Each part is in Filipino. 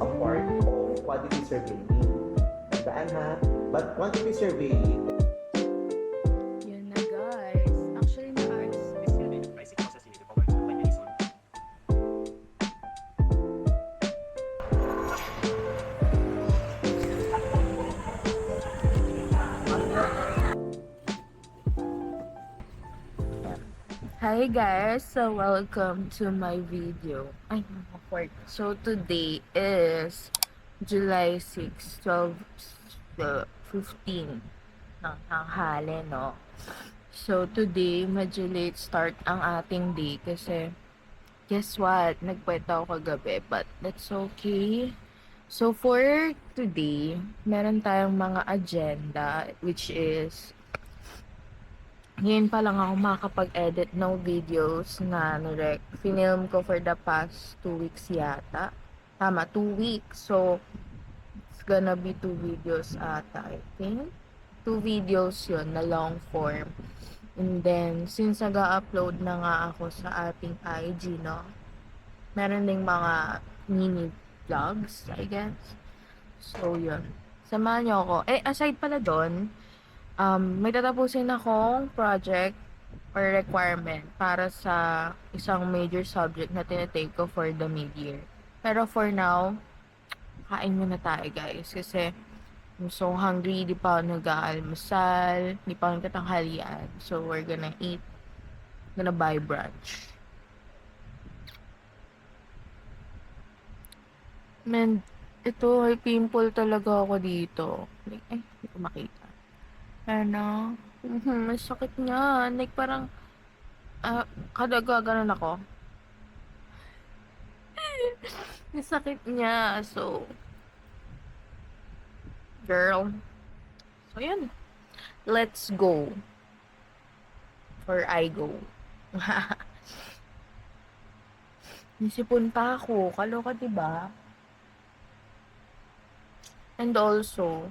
a part of quantity surveying. Tandaan ha, but quantity surveying. Yun na guys. Actually, nakaayos. Hi guys! So welcome to my video. Ay, awkward. So today is July 6, 15 ng tanghali, no? So today, medyo late start ang ating day kasi guess what? Nagpuwet ako kagabi but that's okay. So for today, meron tayong mga agenda which is ngayon pa lang ako makakapag-edit ng videos na film ko for the past 2 weeks yata. Tama, 2 weeks. So, it's gonna be 2 videos ata, I think. 2 videos yun na long form. And then, since nag-upload na nga ako sa ating IG, no? Meron ding mga mini vlogs, I guess. So, yun. Samahan niyo ako. Aside pala doon, may tatapusin akong project or requirement para sa isang major subject na tinitake ko for the mid-year. Pero for now, kain muna tayo guys. Kasi I'm so hungry, di pa ako nag-aalmusal, di pa ako nagtatanghalian. So we're gonna eat, gonna buy brunch. Man, ito, may pimple talaga ako dito. Like, hindi ko makita. Ano? Masakit nga. Like, parang, kada gaganon ako. Masakit niya. So, girl. So, yun. Let's go. Or I go. Nisipon pa ako. Kaloka, diba? And also,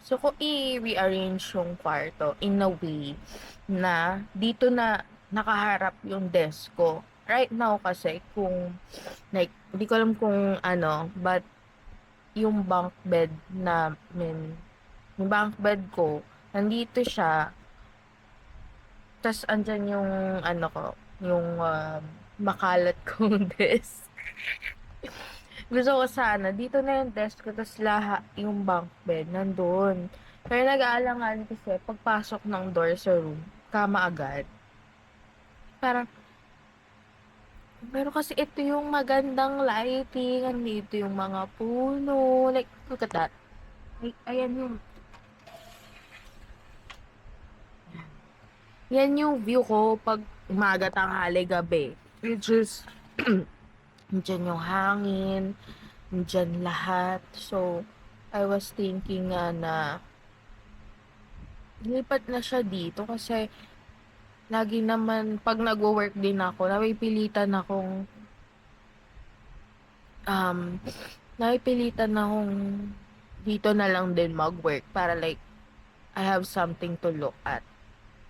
so ko i-rearrange yung kwarto in a way na dito na nakaharap yung desk ko. Right now kasi kung like hindi ko alam kung ano, but yung bunk bed namin, yung bunk bed ko, nandito siya. Tas andyan yung ano ko, yung makalat kong desk. Gusto ko sana, dito na yung desk ko, tas yung bunk bed, nandun. Pero nag-aalangan kasi, pagpasok ng door sa room, kama agad. Parang, pero kasi ito yung magandang lighting, andito yung mga puno, like, look at that. Like, ayan yung, yan yung view ko pag umaga, tanghali, gabi. It's just, dyan yung hangin, dyan lahat. So, I was thinking nga na lipat na siya dito kasi lagi naman pag nagwo-work din ako, um, napipilitan akong dito na lang din mag-work para like, I have something to look at.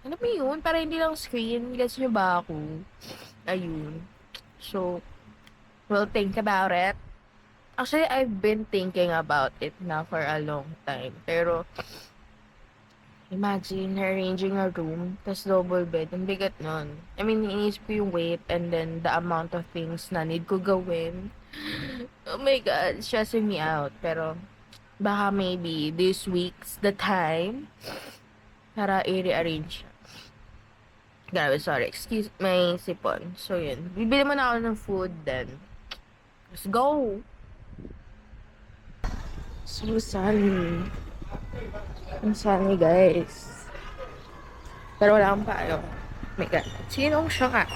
Ano ba yun? Para hindi lang screen. Gets nyo ba ako? Ayun. So, we'll think about it. Actually, I've been thinking about it na for a long time. Pero, imagine arranging a room, tas double bed, ang bigat nun. I mean, iniisip ko yung weight and then the amount of things na need ko gawin. Oh my God, stressing me out. Pero, baka maybe this week's the time para i-rearrange siya. Grabe, sorry. Excuse my sipon. So, yun. Bibili muna ako ng food then. Let's go! So sunny. Ang sunny, guys. Pero wala akong payo. Oh my God. Sinong siya ka?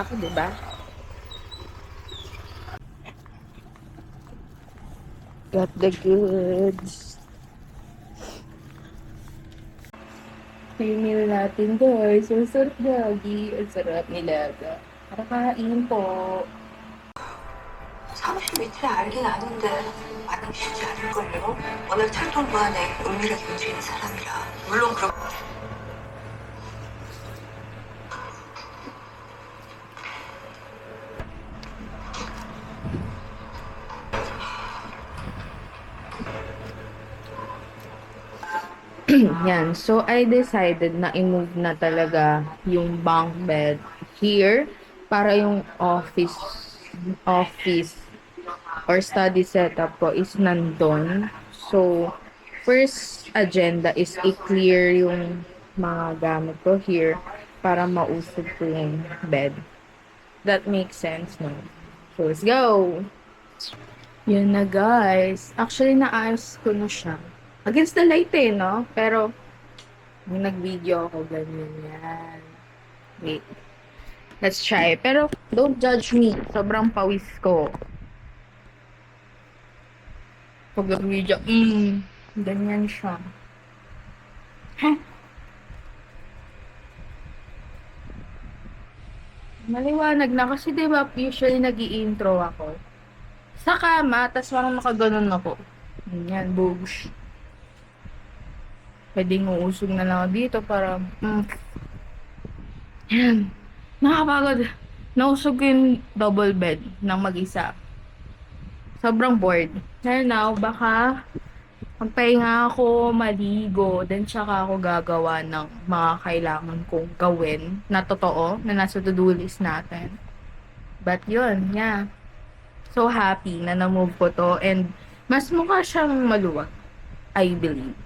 Ako, diba? Got the goods. Yung meal natin, guys. Ang sarap lagi. Ang sarap nilaga. Para kain po. 30m를 알긴 아는데 만나기 쉽지 않을걸요? 워낙 철통 무한에 은밀하게 움직이는 사람이라. 물론 그렇... Yan. So, I decided na i-move na talaga yung bunk bed here para yung office or study setup ko is nandun. So, first agenda is i-clear yung mga gamit ko here para mausog ko yung bed. That makes sense, no? So, let's go! Yun na, guys. Actually, naayos ko na siya. Against the light eh, no? Pero, nung nag-video ako, ganyan yan. Wait. Let's try. Pero, don't judge me. Sobrang pawis ko. Pag nag-video, ganyan siya. Heh. Maliwanag na kasi diba usually nag-i-intro ako sa kama, tas parang nakaganon ako. Yan, boobs. Pwedeng uusog na lang ako dito para yan. Nakakapagod. Nausog ko yung double bed ng mag-isa. Sobrang bored. Kaya now, baka magpahinga ako, maligo, then tsaka ako gagawa ng mga kailangan kong gawin na totoo, na nasa to-do list natin. But yun, yeah. So happy na na-move ko to and mas mukha siyang maluwag, I believe.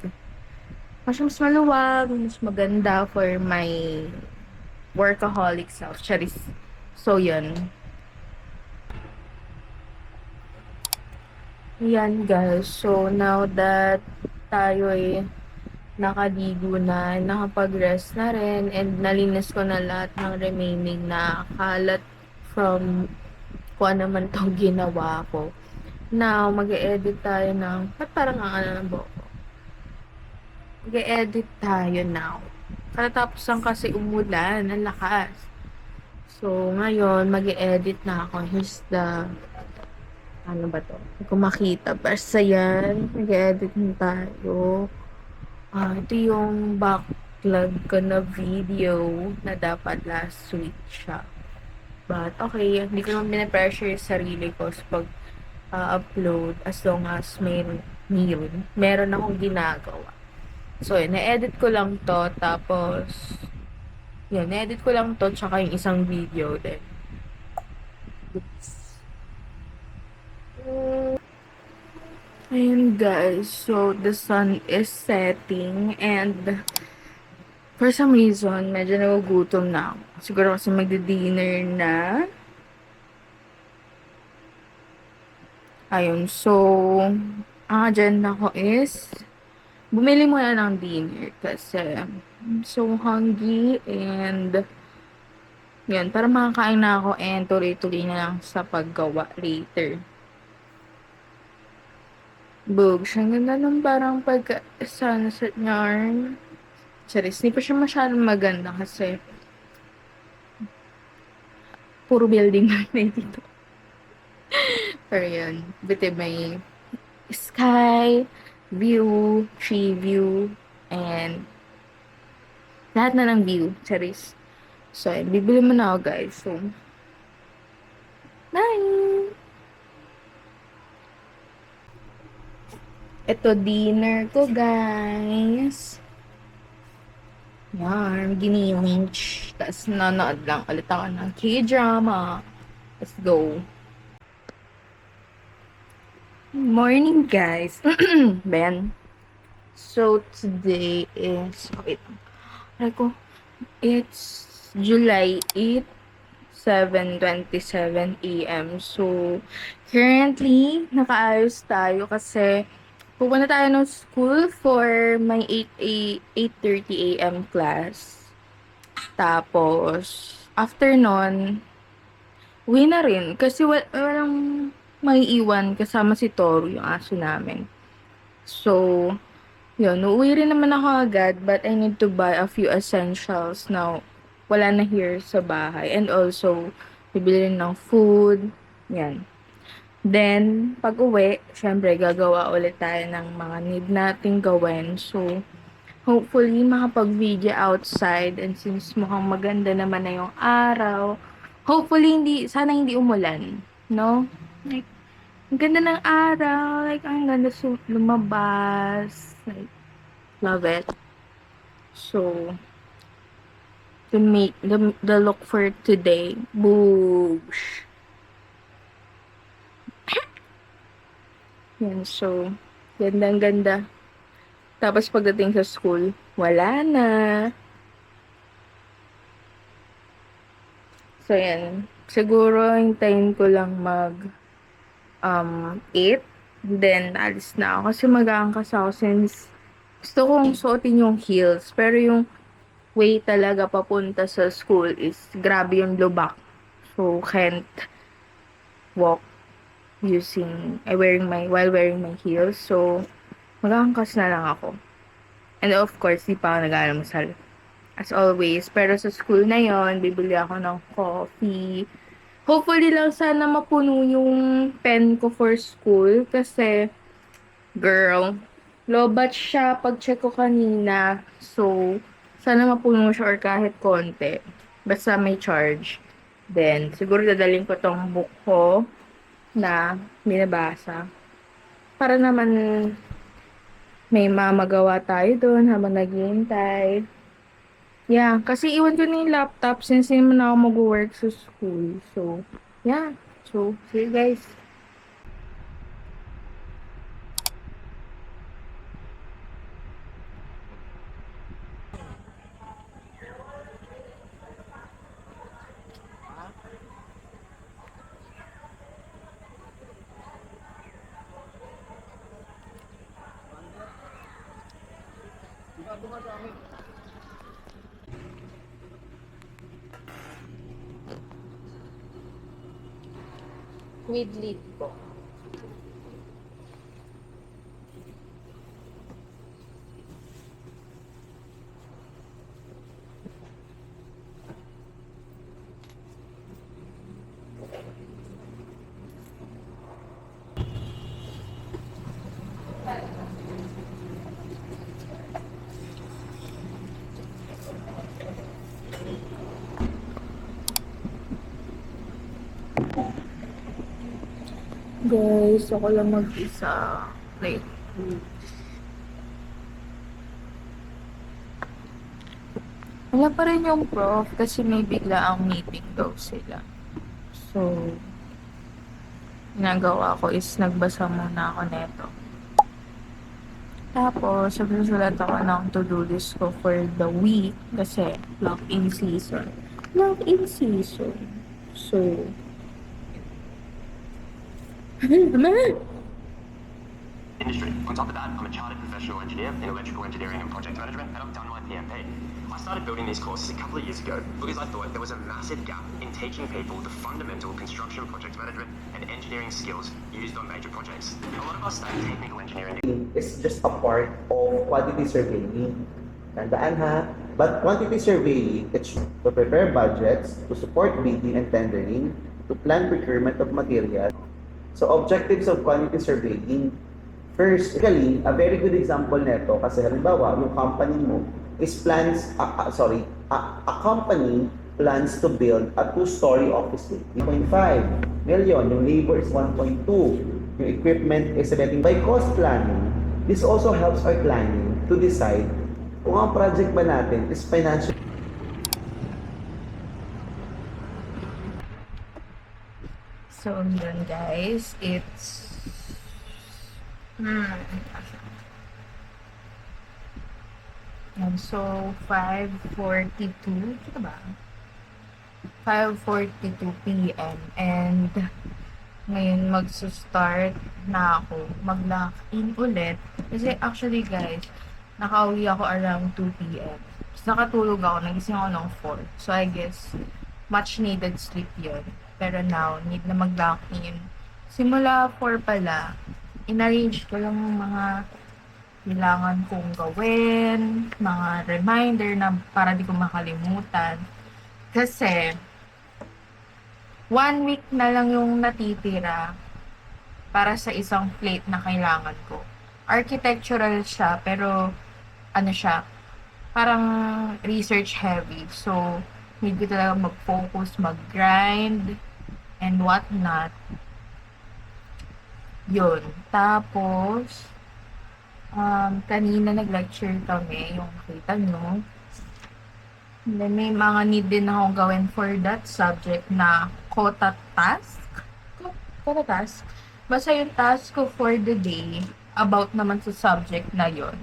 Mas maluwag, mas maganda for my workaholic self. Charis. So yun. Yan guys. So now that tayo ay nakaligo na, nakapag-rest na rin, and nalinis ko na lahat ng remaining na kalat from kung ano man itong ginawa ko. Now, mag-e-edit tayo ng, ba't parang ang ano ng buhok ko? Mag-e-edit tayo now. Katatapos lang kasi umulan, ang lakas. So, ngayon, mag-e-edit na ako. Here's the, ano ba to? Hindi ko makita. Basta yan, mag-e-edit na tayo. Ito yung backlog ko na video na dapat last week siya. But, okay, hindi ko naman pinapressure yung sarili ko sa pag-upload as long as meron akong ginagawa. So, na-edit ko lang to, tapos, yun, na-edit ko lang to, tsaka yung isang video din. Oops. Ayun guys, so the sun is setting and for some reason, medyo nagugutom na ako. Siguro kasi magdi-dinner na. Ayun, so, ang agenda ko is, bumili muna ng dinner kasi I'm so hungry and yun, para makakain na ako and tuloy-tuloy na lang sa paggawa later. Bugs, ang ganda ng parang pagka-sunset yarn. Charis, hindi pa siya masyadong maganda kasi puro building na dito. Pero yun, buti may sky, view, tree view, and lahat na ng view, Charis. So, yun, bibili mo na ako guys. So, bye! Ito dinner ko, guys. Yan, giniwinch. Tapos nanood lang ulit ako ng K-drama. Let's go. Morning, guys. Ben. So, today is... Wait. It's July 8, 7:27 a.m. So, currently, nakaayos tayo kasi pupunta tayo ng school for my 8:30 a.m. class. Tapos, after nun, uwi na rin. Kasi walang may iwan kasama si Toru, yung aso namin. So, yun, uuwi rin naman ako agad, but I need to buy a few essentials na wala na here sa bahay. And also, bibili rin ng food. Yan. Then, pag uwi, syempre, gagawa ulit tayo ng mga need nating gawin. So, hopefully, makapag-video outside. And since mukhang maganda naman na yung araw, hopefully, sana hindi umulan. No? Like, ang ganda ng araw. Like, ang ganda lumabas. Like, Love it. So, to make the look for today. Boosh! Yan, so, gandang-ganda. Tapos pagdating sa school, wala na. So, yan. Siguro, hintayin ko lang mag 8. Then, alis na ako. Kasi mag-aangkas ako since gusto kong suotin yung heels. Pero yung way talaga papunta sa school is grabe yung lubak. So, can't walk while wearing my heels. So, mag-aangkas na lang ako. And of course, di pa ako nag-almusal. As always. Pero sa school na yon, bibili ako ng coffee. Hopefully lang sana mapuno yung pen ko for school. Kasi, girl, low batch siya pag-check ko kanina. So, sana mapuno siya or kahit konti. Basta may charge. Then, siguro dadaling ko tong book ko na binabasa. Para naman may mamagawa tayo doon habang naghihintay. Yeah, kasi iwan ko na yung laptop since hindi naman ako mag-work sa school. So, yeah. So, see you guys. With lead po. Guys, ako lang mag-isa. Like, wala pa rin yung prof kasi may bigla ang meeting daw sila. So, ginagawa ko is nagbasa muna ako neto. Tapos, susulat ako ng to-do list ko for the week kasi lock-in season. Lock-in season. So, ano naman? Industry. On top of that, I'm a chartered professional engineer in electrical engineering and project management, and I've done my PMP. I started building these courses a couple of years ago because I thought there was a massive gap in teaching people the fundamental construction project management and engineering skills used on major projects. A lot of us study technical engineering. Is just a part of quantity surveying. Tandaan ha, but quantity surveying, it's to prepare budgets, to support bidding and tendering, to plan procurement of material. So objectives of quantity surveying, first, actually, a very good example nito kasi halimbawa, yung company mo is a company plans to build a 2-story office building. 3.5 million, yung labor is 1.2, yung equipment is 17. By cost planning, this also helps our planning to decide kung ang project ba natin is financial. So, yun guys, it's so 5:42, ito ba? 5:42 p.m. and ngayon magsa-start na ako mag-lock-in ulit kasi actually guys, nakauwi ako around 2 p.m. Tapos nakatulog ako, nagising ako ng 4. So I guess much needed sleep yun. Pero now, need na mag-lock-in. Simula 4 pala, in-arrange ko lang yung mga kailangan kong gawin, mga reminder na para di ko makalimutan. Kasi, 1 week na lang yung natitira para sa isang plate na kailangan ko. Architectural siya, pero ano siya, parang research heavy. So, need ko talaga mag-focus, mag-grind, and whatnot. Yun. Tapos, Kanina nag-lecture kami, yung nakita nyo. And then may mga need din akong gawin for that subject na quota task. Quota task. Basta yung task ko for the day, about naman sa subject na yon.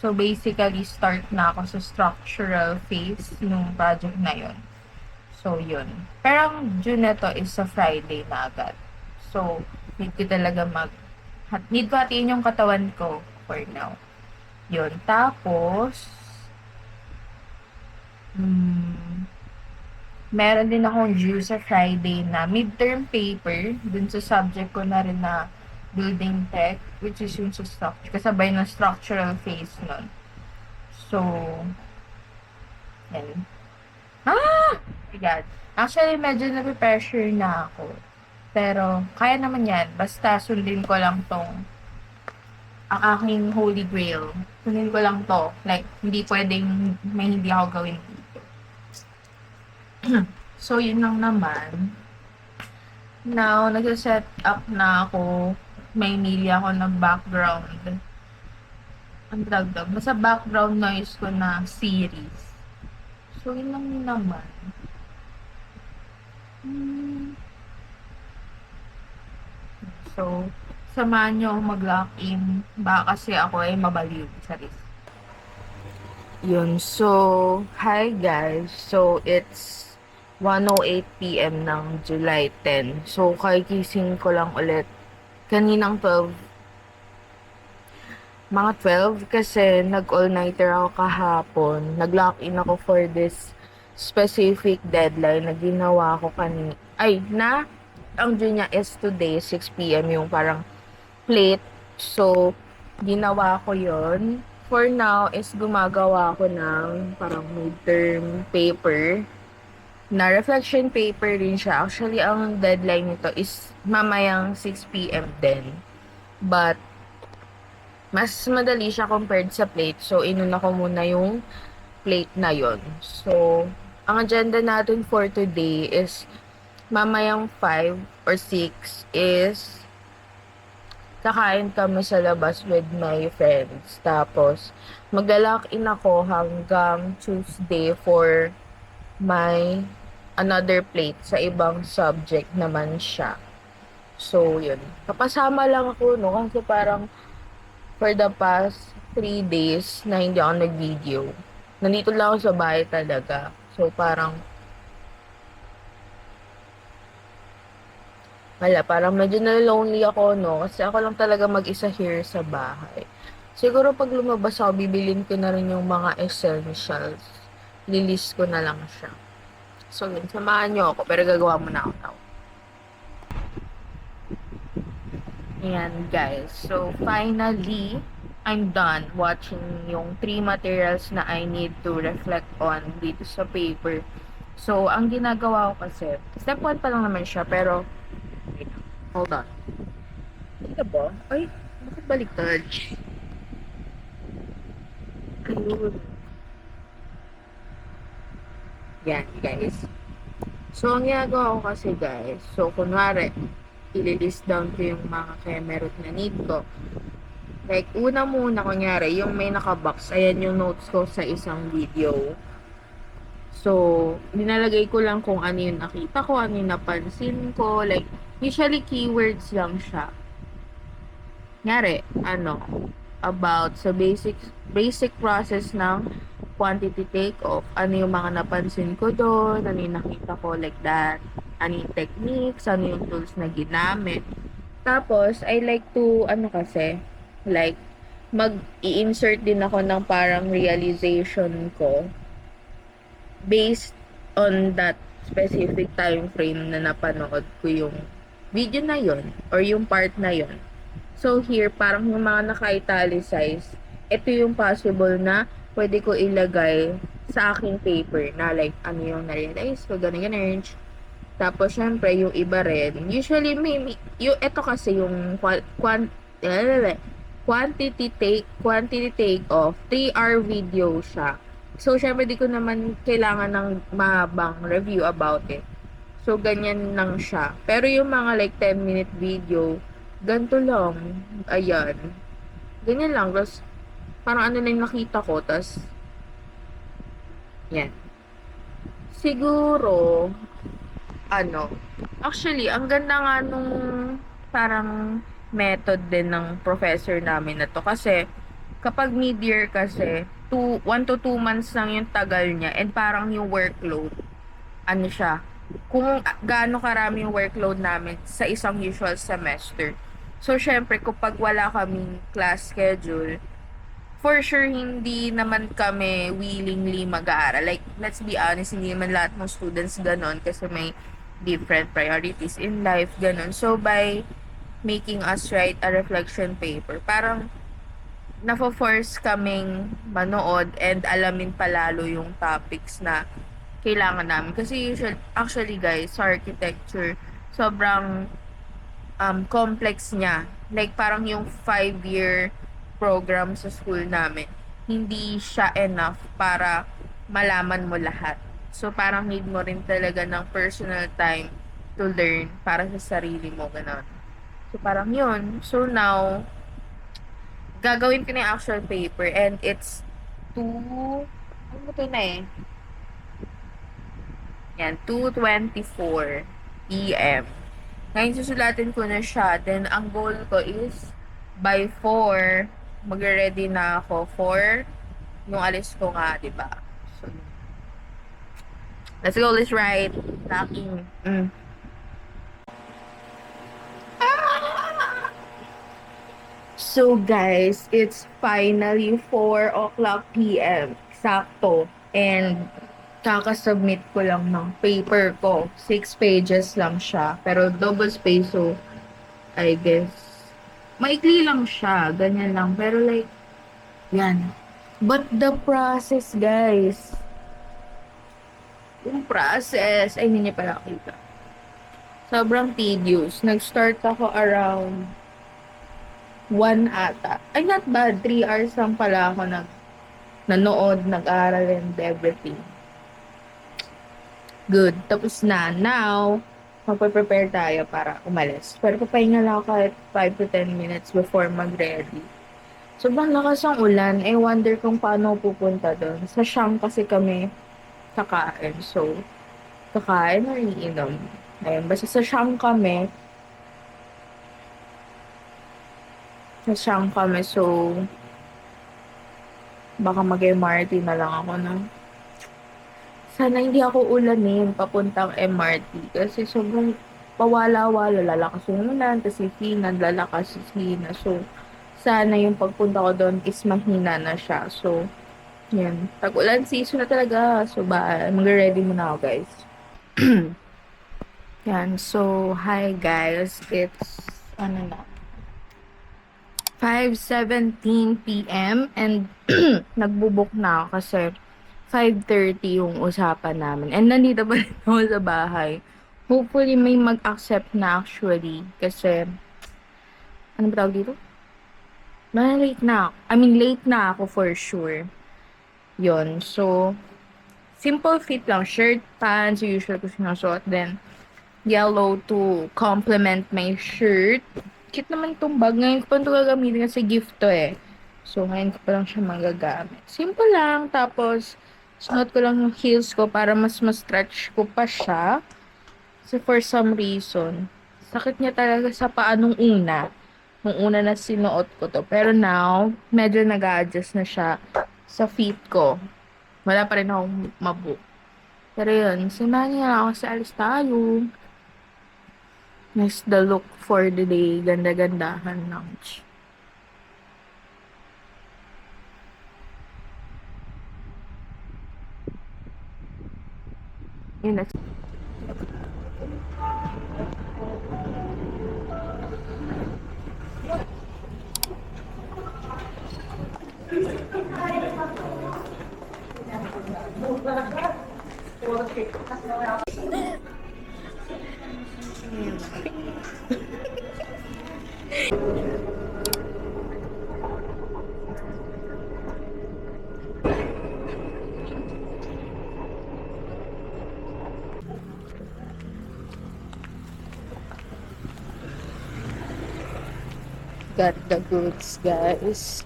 So basically, start na ako sa structural phase ng project na yon. So yun. Pero ang due na to is sa Friday na agad. So, need ko talaga need ko hatiin yung katawan ko for now. Yun. Tapos, meron din akong due sa Friday na midterm paper dun sa subject ko na rin na building tech, which is yung sa structure, kasabay ng structural phase nun. So, yan. My God. Actually, medyo nape-pressure na ako. Pero, kaya naman yan. Basta sundin ko lang tong ang aking holy grail. Sundin ko lang to. Like, hindi pwedeng may hindi ako gawin dito. So, yun lang naman. Now, nag-set up na ako. May nili ako ng background. Ang dagdag. Basta background noise ko na series. So, yun lang naman. So, samahan nyo ako mag-lock in. Baka kasi ako ay mabaliw sa risk. Yun. So, hi guys. So, it's 1:08 p.m. ng July 10. So, kakising ko lang ulit. Kaninang 12. Mga 12 kasi nag-all-nighter ako kahapon. Nag-lock in ako for this specific deadline na ginawa ko ang due niya is today, 6 p.m. yung parang plate. So, ginawa ko yon. For now, is gumagawa ko ng parang midterm paper na reflection paper rin siya. Actually, ang deadline nito is mamayang 6 p.m. din. But, mas madali siya compared sa plate. So, inuna ko muna yung plate na yon. So, ang agenda natin for today is mamayang 5 or 6 is kakain kami sa labas with my friends. Tapos, mag-lock in ako hanggang Tuesday for my another plate sa ibang subject naman siya. So, yun. Kapasama lang ako, no? Kasi parang for the past 3 days na hindi ako nag-video. Nandito lang ako sa bahay talaga. So, parang parang medyo na-lonely ako, no? Kasi ako lang talaga mag-isa here sa bahay. Siguro pag lumabas ako, bibilin ko na rin yung mga essentials. Lilist ko na lang siya. So, yun. Samahan nyo ako. Pero gagawa muna ako now. Ayan, guys. So, finally, I'm done watching yung 3 materials na I need to reflect on dito sa paper. So, ang ginagawa ko kasi, step 1 pa lang naman siya, pero hold on. Kita ba? Ay, bakit baliktad? Ayun. Yan, guys. So, ang ginagawa ko kasi, guys, so, kunwari, ililist down ko yung mga kemerot na need ko. Like, una muna, kunyari, yung may nakabox, ayan yung notes ko sa isang video. So, dinalagay ko lang kung ano yung nakita ko, ano yung napansin ko, like, usually keywords lang siya. Kunyari, about sa basic process ng quantity take-off, ano yung mga napansin ko doon, ano yung nakita ko, like that, ano yung techniques, ano yung tools na ginamit. Tapos, I like to, like, mag-i-insert din ako ng parang realization ko based on that specific time frame na napanood ko yung video na yon or yung part na yon. So, here, parang yung mga naka-italicize, ito yung possible na pwede ko ilagay sa aking paper na like, ano yung na-realize ko, ganun. Tapos, syempre, yung iba rin. Usually, ito kasi yung quantity take off, 3-hour video siya. So, syempre, di ko naman kailangan ng mahabang review about it. So, ganyan lang siya. Pero yung mga like 10-minute video, ganito lang. Ayan. Ganyan lang. Tapos, parang ano na yung nakita ko. Tapos, yan. Siguro, ano, actually, ang ganda nga nung parang method din ng professor namin na to. Kasi, kapag mid-year kasi, 1 to 2 months lang yung tagal niya. And parang yung workload, ano siya, kung gaano karami yung workload namin sa isang usual semester. So, syempre, kapag wala kaming class schedule, for sure, hindi naman kami willingly mag-aaral. Like, let's be honest, hindi naman lahat ng students ganon kasi may different priorities in life, ganon. So, by making us write a reflection paper, parang nafo-force kaming manood and alamin palalo yung topics na kailangan namin. Kasi actually guys, sa architecture, sobrang complex niya. Like, parang yung 5-year program sa school namin, hindi siya enough para malaman mo lahat. So, parang need mo rin talaga ng personal time to learn para sa sarili mo, gano'n. So, parang yun. So, now, gagawin ko na yung actual paper and it's 2, ano ba ito na eh? Yan, 2:24 p.m. Ngayon, susulatin ko na siya. Then, ang goal ko is by 4, magre-ready na ako for nung alis ko nga, di ba? So, let's go, let's write. Lacking. So, guys, it's finally 4 o'clock p.m. Sakto. And, kakasubmit ko lang ng paper ko. 6 pages lang siya. Pero double space, so, I guess, maikli lang siya. Ganyan lang. Pero like, yan. But the process, guys. Yung process, ay, hindi niya pala kita. Sobrang tedious. Nag-start ako around 1 ata. Ay, not bad. 3 hours lang pala ako nanood, nag-aral and everything. Good. Tapos na. Now, magpe-prepare tayo para umalis. Pero papahinga lang ako kahit 5 to 10 minutes before mag-ready. Sobrang lakas ang ulan. I wonder kung paano pupunta doon. Sa Siam kasi kami kakain. So, kakain or iinom. Ayun. Basta sa Siam kami. So, baka mag-MRT na lang ako na. Sana hindi ako ulanin papuntang MRT kasi sobrang pawala-wala, lalakas yung ulan, tapos si Fina, lalakas si Fina. So, sana yung pagpunta ko doon is mahina na siya. So, yan. Tag-ulan season na talaga. So, mag-ready muna ako, guys. Yan. So, hi, guys. It's, 5:17 p.m. and nagbubuk na ako kasi 5:30 yung usapan namin. And nandito pa rin ako sa bahay. Hopefully, may mag-accept na actually. Kasi, ano ba tawag dito? Late na. Late na ako for sure. Yon. So, simple fit lang. Shirt, pants, usual ko sinusuot. Then, yellow to complement my shirt. Cute naman itong bag. Ngayon ko pa ito gagamitin kasi gift to eh. So, ngayon ko pa lang siya magagamit. Simple lang. Tapos, suot ko lang yung heels ko para mas stretch ko pa siya. Kasi for some reason, sakit niya talaga sa paa nung una. Nung una na sinuot ko to. Pero now, medyo nag-a-adjust na siya sa feet ko. Wala pa rin akong mabook. Pero yun, samahan niya ako sa alis tayo. Nice the look for the day. Ganda-gandahan lang. Yun na. Got the goods, guys.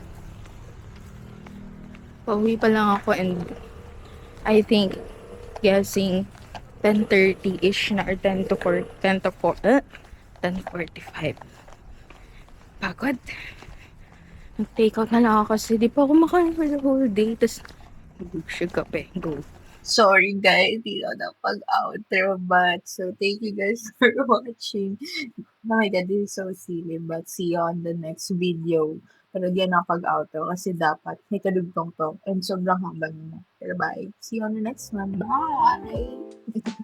Pauwi pa lang ako and I think guessing 10:30-ish na or 10:45. Pagod. Mag-take out na lang ako kasi di pa ako makain for the whole day. Tapos, mag-sugar kape. Go. Sorry guys, di ako napag-outro, but so thank you guys for watching. Oh my god, this is so silly, but see you on the next video. Pero di ako napag-outro kasi dapat may kadugtong to and sobrang haba na. Pero bye. See you on the next one. Bye!